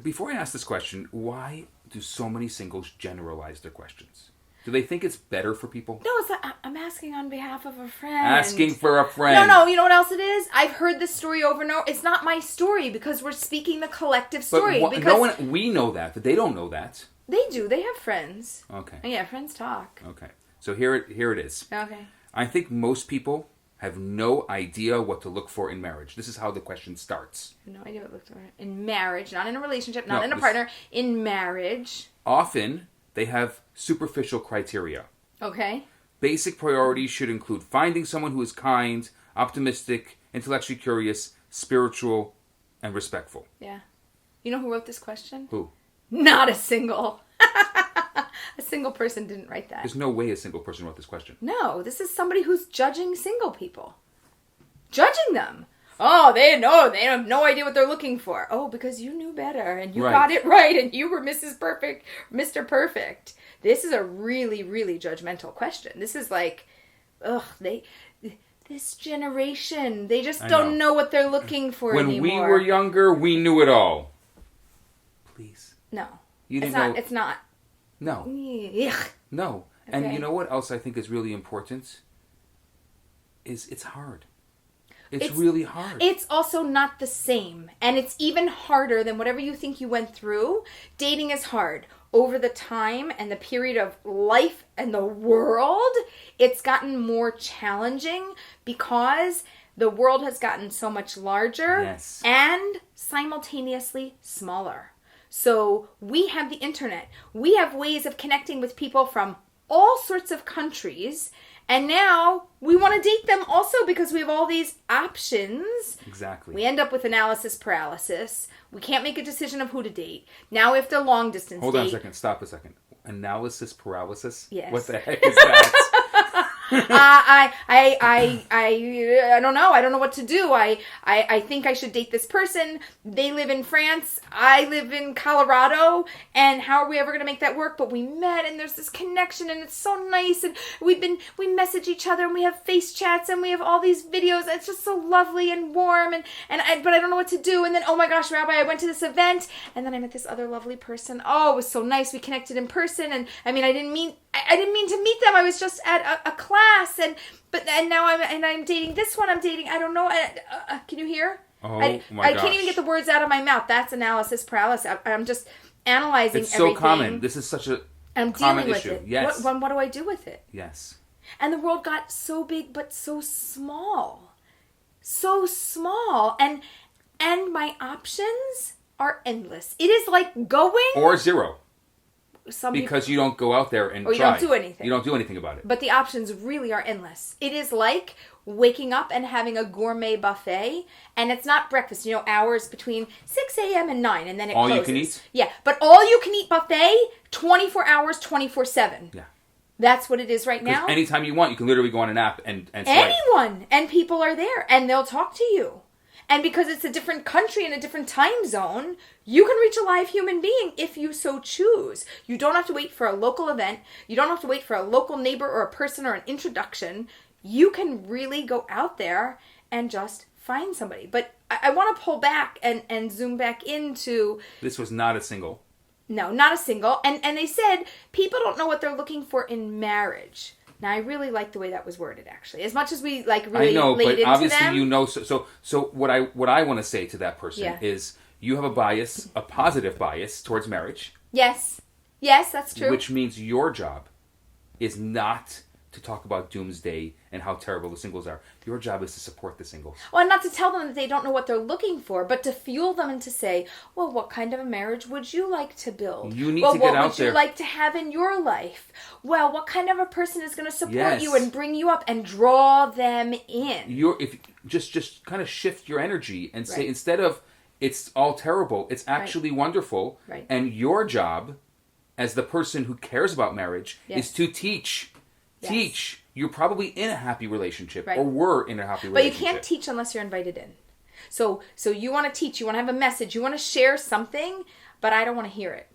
Before I ask this question, why do so many singles generalize their questions? Do they think it's better for people? No, it's like, I'm asking on behalf of a friend. Asking for a friend. No, you know what else it is? I've heard this story over and over. It's not my story because we're speaking the collective story. But we know that, but they don't know that. They do. They have friends. Okay. Yeah, friends talk. Okay. So here it is. Okay. I think most people have no idea what to look for in marriage. This is how the question starts. I have no idea what to look for in marriage, not in a relationship, not in a partner, in marriage. Often, they have superficial criteria. Okay. Basic priorities should include finding someone who is kind, optimistic, intellectually curious, spiritual, and respectful. Yeah. You know who wrote this question? Who? Not a single. A single person didn't write that. There's no way a single person wrote this question. No, this is somebody who's judging single people. Judging them. Oh, they have no idea what they're looking for. Oh, because you knew better and you got it right and you were Mrs. Perfect, Mr. Perfect. This is a really, really judgmental question. This is like, this generation, they just don't know what they're looking for anymore. When we were younger, we knew it all. Please. No. You didn't know. It's not. No. Ugh. No. Okay. And you know what else I think is really important? It's hard. It's really hard. It's also not the same. And it's even harder than whatever you think you went through. Dating is hard. Over the time and the period of life and the world, it's gotten more challenging because the world has gotten so much larger and simultaneously smaller. So we have the internet. We have ways of connecting with people from all sorts of countries. And now we want to date them also because we have all these options. Exactly. We end up with analysis paralysis. We can't make a decision of who to date. Now we have to long distance date. Hold on a second. Stop a second. Analysis paralysis? Yes. What the heck is that? I don't know. I don't know what to do. I think I should date this person. They live in France. I live in Colorado. And how are we ever going to make that work? But we met and there's this connection and it's so nice. And we message each other and we have face chats and we have all these videos. It's just so lovely and warm. But I don't know what to do. And then, oh my gosh, Rabbi, I went to this event and then I met this other lovely person. Oh, it was so nice. We connected in person. And I mean, I didn't mean to meet them. I was just at a class, and now I'm dating this one. I don't know. Can you hear? Oh my gosh. I can't even get the words out of my mouth. That's analysis paralysis. I'm just analyzing. It's everything. so common. This is such a common issue. It. Yes. What do I do with it? Yes. And the world got so big, but so small, and my options are endless. It is like going or zero. Because you don't go out there and you don't do anything. You don't do anything about it. But the options really are endless. It is like waking up and having a gourmet buffet, and it's not breakfast, hours between 6 a.m. and 9, and then it closes. All you can eat? Yeah, but all you can eat buffet, 24 hours, 24/7. Yeah. That's what it is right now. Anytime you want, you can literally go on an app and swipe. Anyone, and people are there, and they'll talk to you. And because it's a different country and a different time zone, you can reach a live human being if you so choose. You don't have to wait for a local event. You don't have to wait for a local neighbor or a person or an introduction. You can really go out there and just find somebody. But I want to pull back and zoom back into... This was not a single. No, not a single. And they said people don't know what they're looking for in marriage. Now, I really like the way that was worded, actually. As much as we, really laid into obviously them. So what I want to say to that person is you have a positive bias towards marriage. Yes. Yes, that's true. Which means your job is not to talk about doomsday and how terrible the singles are. Your job is to support the singles. Well, not to tell them that they don't know what they're looking for, but to fuel them and to say, well, what kind of a marriage would you like to build? You need to get out there. What would you like to have in your life? Well, what kind of a person is going to support you and bring you up and draw them in? If just kind of shift your energy and say, instead of it's all terrible, it's actually wonderful. Right. And your job as the person who cares about marriage is to teach. Yes. Teach. You're probably in a happy relationship or were in a happy relationship. But you can't teach unless you're invited in. So you want to teach, you want to have a message, you want to share something, but I don't want to hear it.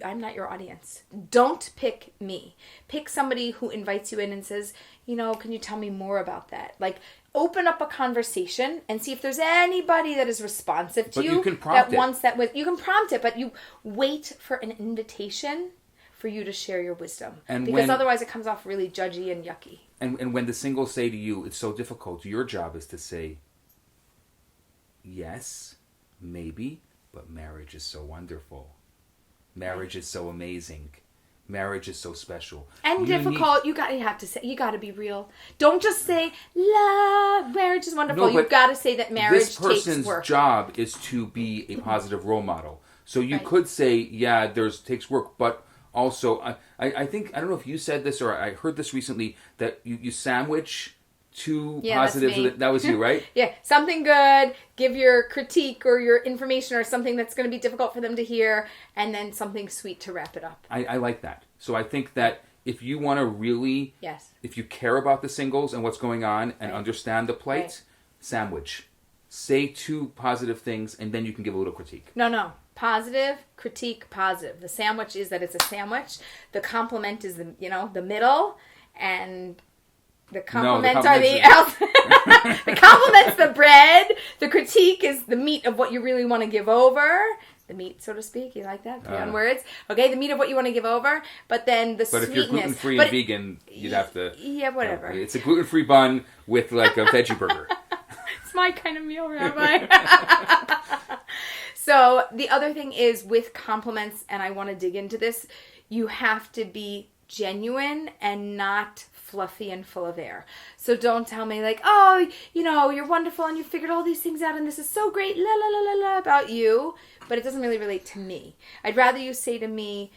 I'm not your audience. Don't pick me. Pick somebody who invites you in and says, can you tell me more about that? Like, open up a conversation and see if there's anybody that is responsive to But you can prompt it. You can prompt it, but you wait for an invitation for you to share your wisdom. Because otherwise it comes off really judgy and yucky. And when the singles say to you, it's so difficult, your job is to say, yes, maybe, but marriage is so wonderful. Marriage is so amazing. Marriage is so special. And difficult. You have to say, you got to be real. Don't just say, marriage is wonderful. No, You've got to say that marriage takes work. This person's job is to be a positive role model. So you could say, yeah, takes work, but also, I think, I don't know if you said this or I heard this recently, that you sandwich two positives. That's me. That was you, right? Yeah, something good, give your critique or your information or something that's going to be difficult for them to hear, and then something sweet to wrap it up. I like that. So I think that if you want to really, if you care about the singles and what's going on and understand the plight, sandwich. Say two positive things and then you can give a little critique. No. Positive, critique, positive. The sandwich is that it's a sandwich. The compliment is the middle, and the compliments are the the compliment's the bread. The critique is the meat of what you really want to give over. The meat, so to speak. You like that? Play on words. Okay, the meat of what you want to give over. But then the sweetness. But if you're gluten-free and vegan, you'd have to... Yeah, whatever. It's a gluten-free bun with like a veggie burger. It's my kind of meal, Rabbi. So the other thing is with compliments, and I want to dig into this, you have to be genuine and not fluffy and full of air. So don't tell me like, oh, you're wonderful and you figured all these things out and this is so great, la la la la la about you, but it doesn't really relate to me. I'd rather you say to me,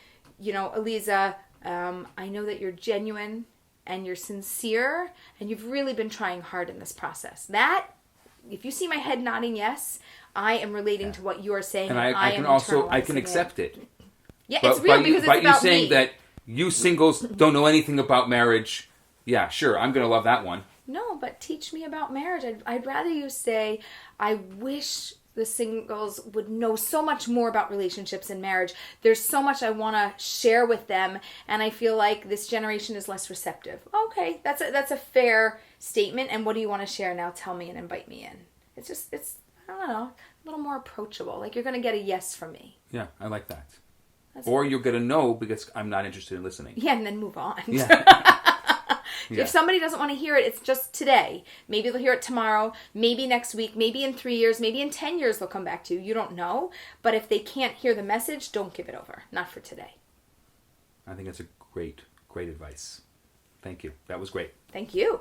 Aleeza, I know that you're genuine and you're sincere and you've really been trying hard in this process. That, if you see my head nodding yes, I am relating to what you are saying, and I can accept it. Yeah, it's real because it's about me. But you saying that you singles don't know anything about marriage, yeah, sure, I'm going to love that one. No, but teach me about marriage. I'd rather you say, I wish the singles would know so much more about relationships and marriage. There's so much I want to share with them, and I feel like this generation is less receptive. Okay, that's a fair statement, and what do you want to share now? Tell me and invite me in. It's I don't know, a little more approachable. Like you're going to get a yes from me. Yeah, I like that. Or you'll get a no because I'm not interested in listening. Yeah, and then move on. Yeah. If somebody doesn't want to hear it, it's just today. Maybe they'll hear it tomorrow, maybe next week, maybe in 3 years, maybe in 10 years they'll come back to you. You don't know. But if they can't hear the message, don't give it over. Not for today. I think that's a great, great advice. Thank you. That was great. Thank you.